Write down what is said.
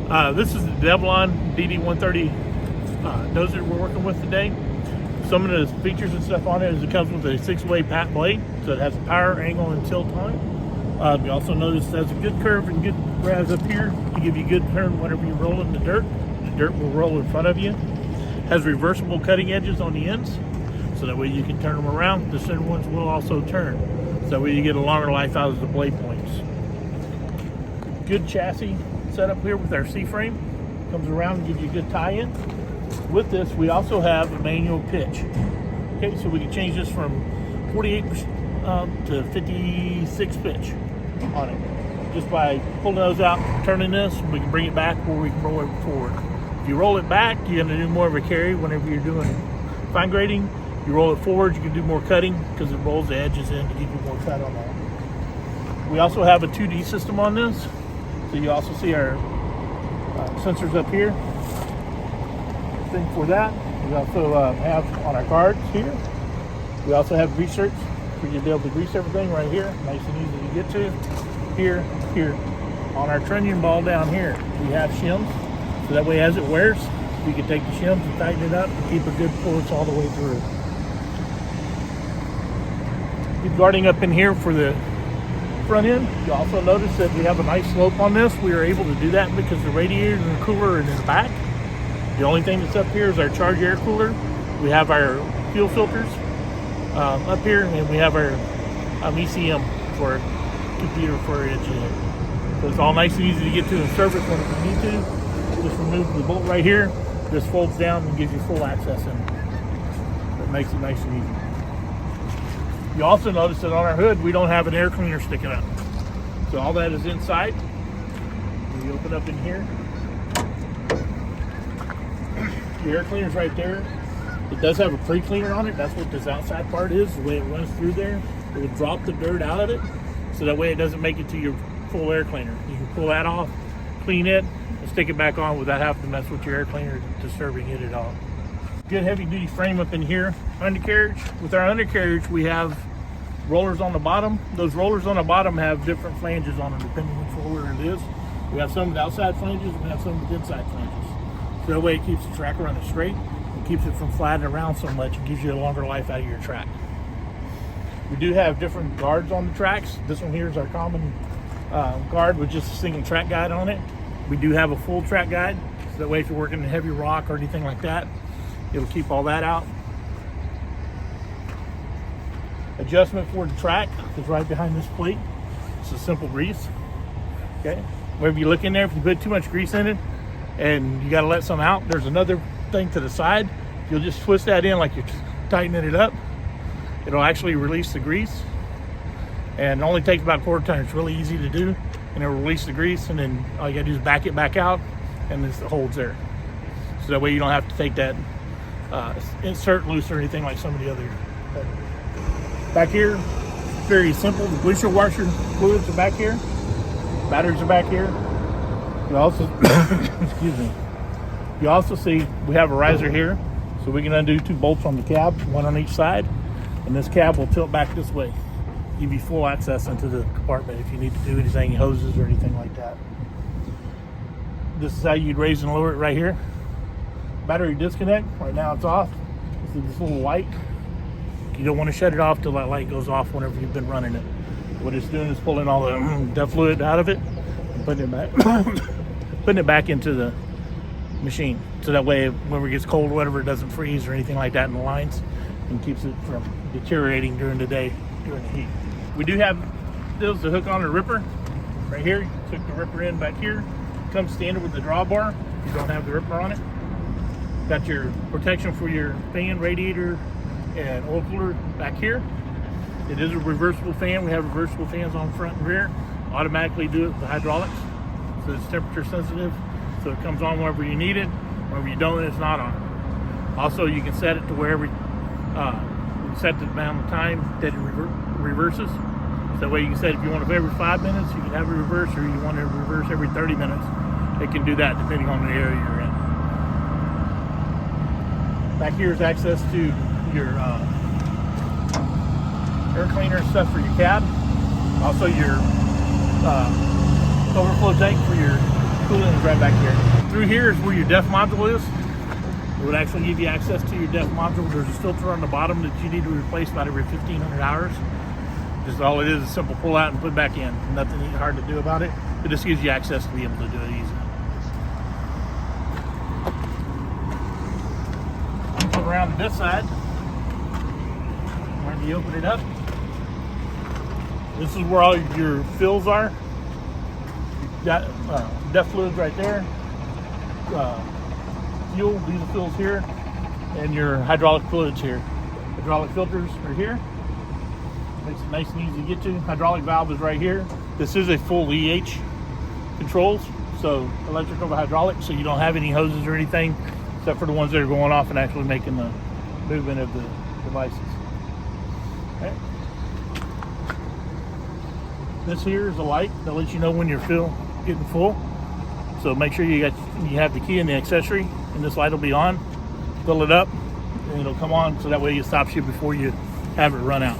This is the Develon DD130 Dozer we're working with today. Some of the features and stuff on it is it comes with a 6-way pat blade, so it has a power, angle, and tilt on it. You also notice it has a good curve and good grabs up here to give you a good turn whenever you roll in the dirt. The dirt will roll in front of you. Has reversible cutting edges on the ends, so that way you can turn them around. The center ones will also turn, so that way you get a longer life out of the blade points. Good chassis setup here with our C-frame. Comes around and gives you a good tie-in. With this, we also have a manual pitch. Okay, so we can change this from 48 to 56 pitch on it. Just by pulling those out, turning this, we can bring it back or we can roll it forward. If you roll it back, you're going to do more of a carry whenever you're doing fine grading. You roll it forward, you can do more cutting because it rolls the edges in to give you more cut on that. We also have a 2D system on this. So you also see our sensors up here. Thing for that. We also have on our cards here. We also have greasers for you to be able to grease everything right here. Nice and easy to get to. Here. On our trunnion ball down here, we have shims. So that way as it wears, we can take the shims and tighten it up and keep a good force all the way through. Keep guarding up in here for the front end. You also notice that we have a nice slope on this. We are able to do that because the radiator and the cooler are in the back. The only thing that's up here is our charge air cooler. We have our fuel filters up here, and we have our ECM for computer for our engineer. So it's all nice and easy to get to and service when you need to. Just remove the bolt right here. This folds down and gives you full access in. It makes it nice and easy. You also notice that on our hood, we don't have an air cleaner sticking up. So all that is inside. We open up in here. The air cleaner's right there. It does have a pre-cleaner on it. That's what this outside part is. The way it runs through there, it will drop the dirt out of it, so that way it doesn't make it to your full air cleaner. You can pull that off, clean it, and stick it back on without having to mess with your air cleaner disturbing it at all. Good heavy-duty frame up in here. Undercarriage. With our undercarriage, we have rollers on the bottom. Those rollers on the bottom have different flanges on them depending which roller it is. We have some with outside flanges, and we have some with inside flanges. So that way it keeps the track running straight and keeps it from flattening around so much. It gives you a longer life out of your track. We do have different guards on the tracks. This one here is our common guard with just a single track guide on it. We do have a full track guide, so that way if you're working in heavy rock or anything like that, it'll keep all that out. Adjustment for the track is right behind this plate. It's a simple grease. Okay, whenever you look in there, if you put too much grease in it and you got to let some out, there's another thing to the side. You'll just twist that in like you're tightening it up. It'll actually release the grease, and it only takes about a quarter ton. It's really easy to do, and it'll release the grease, and then all you got to do is back it back out, and it holds there. So that way you don't have to take that insert loose or anything like some of the other. Back here, very simple. The windshield washer fluids are back here. Batteries are back here. You also, excuse me. You also see we have a riser here, so we can undo 2 bolts on the cab, one on each side, and this cab will tilt back this way, give you full access into the compartment if you need to do anything, hoses or anything like that. This is how you'd raise and lower it right here. Battery disconnect. Right now it's off. This is this little light. You don't want to shut it off till that light goes off whenever you've been running it. What it's doing is pulling all the DEF fluid out of it and putting it back into the machine. So that way whenever it gets cold or whatever, it doesn't freeze or anything like that in the lines, and keeps it from deteriorating during the day, during the heat. We do have this to hook on a ripper right here. You hook the ripper in back here. Comes standard with the drawbar if you don't have the ripper on it. Got your protection for your fan, radiator, and oil cooler back here. It is a reversible fan. We have reversible fans on front and rear. Automatically do it with the hydraulics, so it's temperature sensitive, so it comes on whenever you need it. Whenever you don't, it's not on. Also, you can set it to wherever you set the amount of time that it reverses. So that way you can set if you want it every 5 minutes, you can have it reverse, or you want it to reverse every 30 minutes. It can do that depending on the area you're in. Back here is access to your air cleaner and stuff for your cab. Also your overflow tank for your coolant is right back here. Through here is where your DEF module is. It would actually give you access to your DEF module. There's a filter on the bottom that you need to replace about every 1,500 hours. Just all it is a simple pull out and put back in. Nothing hard to do about it. It just gives you access to be able to do it easy. Come around to this side. When you open it up, this is where all your fills are. You've got DEF fluids right there. Fuel, diesel fuels here, and your hydraulic fluids here. Hydraulic filters are here. Makes it nice and easy to get to. Hydraulic valve is right here. This is a full EH controls, so electric over hydraulic, so you don't have any hoses or anything except for the ones that are going off and actually making the movement of the devices. Okay. This here is a light that lets you know when you're getting full. So make sure you have the key and the accessory, and this light will be on. Fill it up, and it'll come on, so that way it stops you before you have it run out.